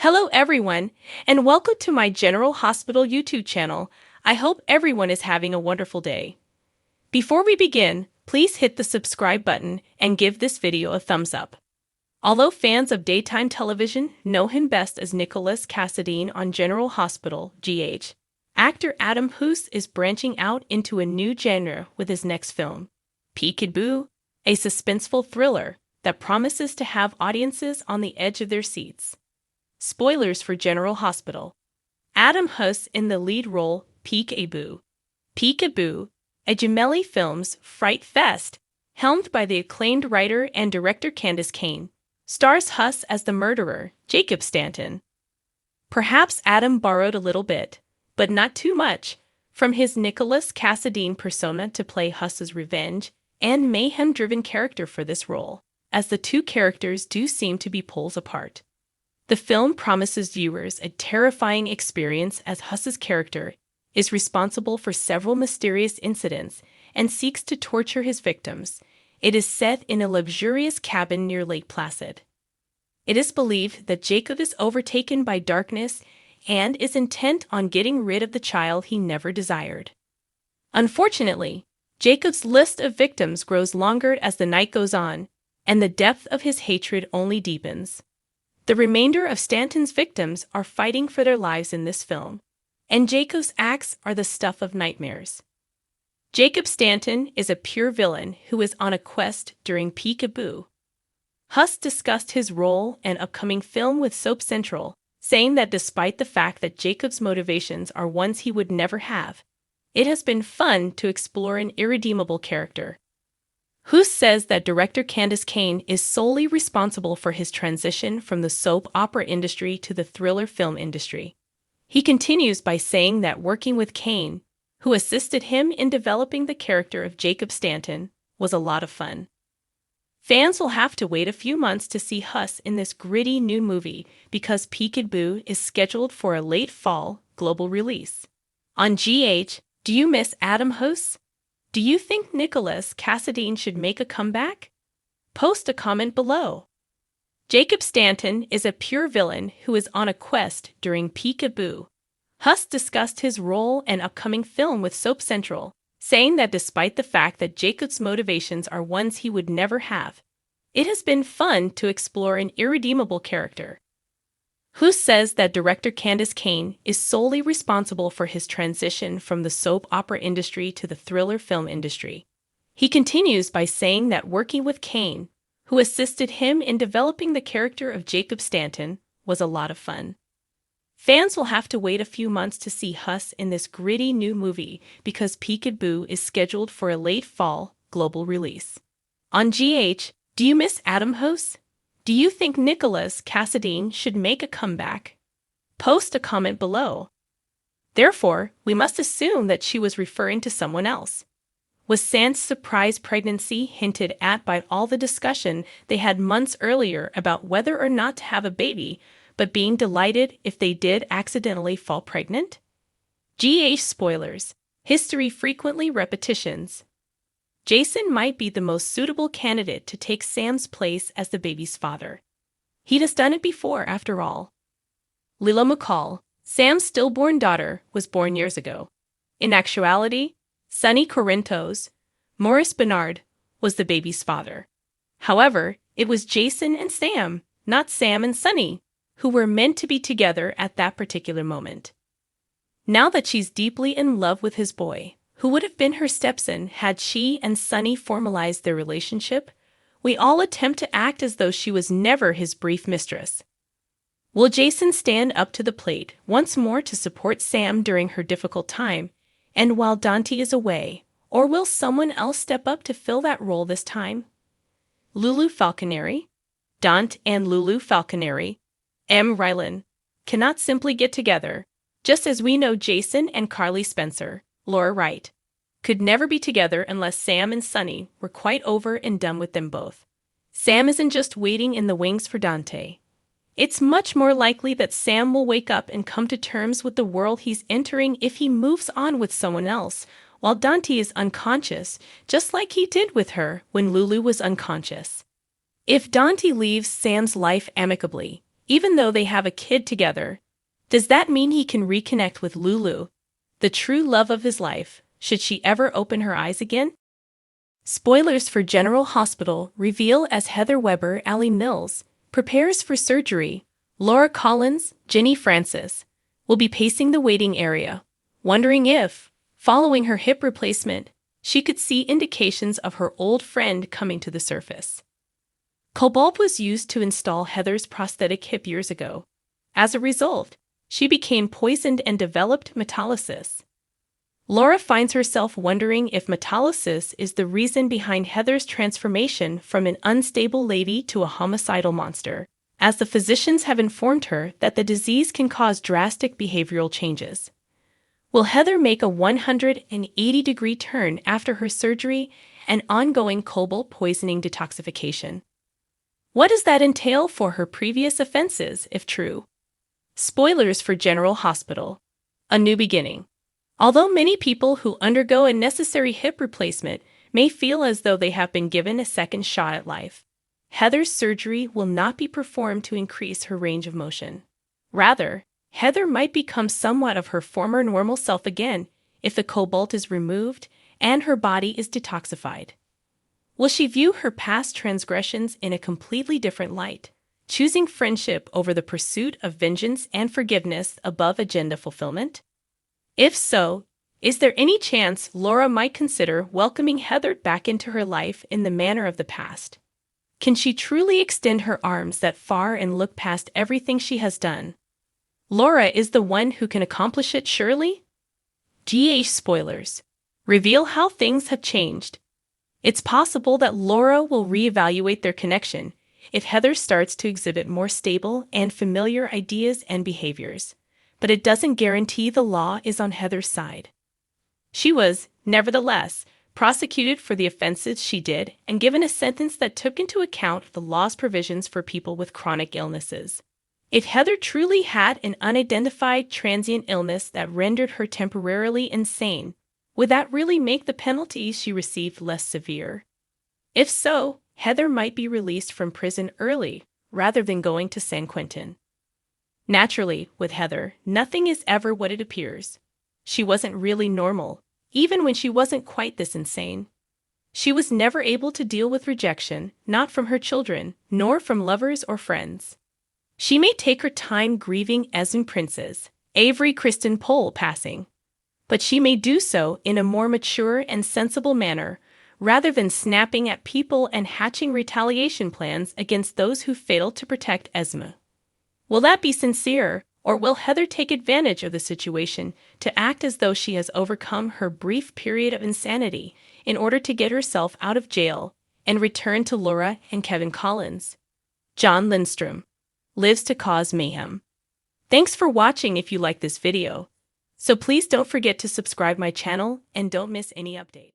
Hello everyone, and welcome to my General Hospital YouTube channel. I hope everyone is having a wonderful day. Before we begin, please hit the subscribe button and give this video a thumbs up. Although fans of daytime television know him best as Nicholas Cassadine on General Hospital, GH, actor Adam Hoose is branching out into a new genre with his next film, Peek-a-Boo, a suspenseful thriller that promises to have audiences on the edge of their seats. Spoilers for General Hospital. Adam Hoose in the lead role, Peek-a-Boo. Peek-a-Boo, a Gemelli Films fright fest, helmed by the acclaimed writer and director Candace Cain, stars Hoose as the murderer, Jacob Stanton. Perhaps Adam borrowed a little bit, but not too much, from his Nicholas Cassadine persona to play Hoose's revenge and mayhem-driven character for this role, as the two characters do seem to be poles apart. The film promises viewers a terrifying experience as Hoose's character is responsible for several mysterious incidents and seeks to torture his victims. It is set in a luxurious cabin near Lake Placid. It is believed that Jacob is overtaken by darkness and is intent on getting rid of the child he never desired. Unfortunately, Jacob's list of victims grows longer as the night goes on, and the depth of his hatred only deepens. The remainder of Stanton's victims are fighting for their lives in this film, and Jacob's acts are the stuff of nightmares. Jacob Stanton is a pure villain who is on a quest during Peek-a-Boo. Hoose discussed his role and upcoming film with Soap Central, saying that despite the fact that Jacob's motivations are ones he would never have, it has been fun to explore an irredeemable character. Hoose says that director Candace Cain is solely responsible for his transition from the soap opera industry to the thriller film industry. He continues by saying that working with Cain, who assisted him in developing the character of Jacob Stanton, was a lot of fun. Fans will have to wait a few months to see Hoose in this gritty new movie because Peek-a-Boo is scheduled for a late fall global release. On GH, do you miss Adam Hoose? Do you think Nicholas Cassadine should make a comeback? Post a comment below. Jacob Stanton is a pure villain who is on a quest during Peek-a-Boo. Hoose discussed his role and upcoming film with Soap Central, saying that despite the fact that Jacob's motivations are ones he would never have, it has been fun to explore an irredeemable character. Hoose says that director Candace Cain is solely responsible for his transition from the soap opera industry to the thriller film industry. He continues by saying that working with Cain, who assisted him in developing the character of Jacob Stanton, was a lot of fun. Fans will have to wait a few months to see Hoose in this gritty new movie because Peek-a-Boo is scheduled for a late fall global release. On GH, do you miss Adam Hoose? Do you think Nicholas Cassadine should make a comeback? Post a comment below. Therefore, we must assume that she was referring to someone else. Was Sam's surprise pregnancy hinted at by all the discussion they had months earlier about whether or not to have a baby, but being delighted if they did accidentally fall pregnant? GH spoilers. History frequently repetitions. Jason might be the most suitable candidate to take Sam's place as the baby's father. He'd has done it before, after all. Lila McCall, Sam's stillborn daughter, was born years ago. In actuality, Sonny Corinthos, Maurice Bernard, was the baby's father. However, it was Jason and Sam, not Sam and Sonny, who were meant to be together at that particular moment. Now that she's deeply in love with his boy, who would have been her stepson had she and Sonny formalized their relationship, we all attempt to act as though she was never his brief mistress. Will Jason stand up to the plate once more to support Sam during her difficult time, and while Dante is away, or will someone else step up to fill that role this time? Lulu Falconeri, Dante and Lulu Falconeri, M. Rylan, cannot simply get together, just as we know Jason and Carly Spencer, Laura Wright, could never be together unless Sam and Sonny were quite over and done with them both. Sam isn't just waiting in the wings for Dante. It's much more likely that Sam will wake up and come to terms with the world he's entering if he moves on with someone else, while Dante is unconscious, just like he did with her when Lulu was unconscious. If Dante leaves Sam's life amicably, even though they have a kid together. Does that mean he can reconnect with Lulu, the true love of his life, should she ever open her eyes again? Spoilers for General Hospital reveal as Heather Weber, Allie Mills, prepares for surgery, Laura Collins, Jenny Francis, will be pacing the waiting area, wondering if, following her hip replacement, she could see indications of her old friend coming to the surface. Cobalt was used to install Heather's prosthetic hip years ago. As a result, she became poisoned and developed metallosis. Laura finds herself wondering if metallosis is the reason behind Heather's transformation from an unstable lady to a homicidal monster, as the physicians have informed her that the disease can cause drastic behavioral changes. Will Heather make a 180-degree turn after her surgery and ongoing cobalt poisoning detoxification? What does that entail for her previous offenses, if true? Spoilers for General Hospital: A New Beginning. Although many people who undergo a necessary hip replacement may feel as though they have been given a second shot at life, Heather's surgery will not be performed to increase her range of motion. Rather, Heather might become somewhat of her former normal self again if the cobalt is removed and her body is detoxified. Will she view her past transgressions in a completely different light, choosing friendship over the pursuit of vengeance and forgiveness above agenda fulfillment? If so, is there any chance Laura might consider welcoming Heather back into her life in the manner of the past? Can she truly extend her arms that far and look past everything she has done? Laura is the one who can accomplish it, surely? GH spoilers reveal how things have changed. It's possible that Laura will reevaluate their connection if Heather starts to exhibit more stable and familiar ideas and behaviors, but it doesn't guarantee the law is on Heather's side. She was, nevertheless, prosecuted for the offenses she did and given a sentence that took into account the law's provisions for people with chronic illnesses. If Heather truly had an unidentified transient illness that rendered her temporarily insane, would that really make the penalties she received less severe? If so, Heather might be released from prison early rather than going to San Quentin. Naturally, with Heather, nothing is ever what it appears. She wasn't really normal, even when she wasn't quite this insane. She was never able to deal with rejection, not from her children, nor from lovers or friends. She may take her time grieving Esme Prince's, Avery Kristen Pohl passing, but she may do so in a more mature and sensible manner, rather than snapping at people and hatching retaliation plans against those who failed to protect Esme. Will that be sincere, or will Heather take advantage of the situation to act as though she has overcome her brief period of insanity in order to get herself out of jail and return to Laura and Kevin Collins? John Lindstrom lives to cause mayhem. Thanks for watching. If you like this video, so please don't forget to subscribe my channel and don't miss any update.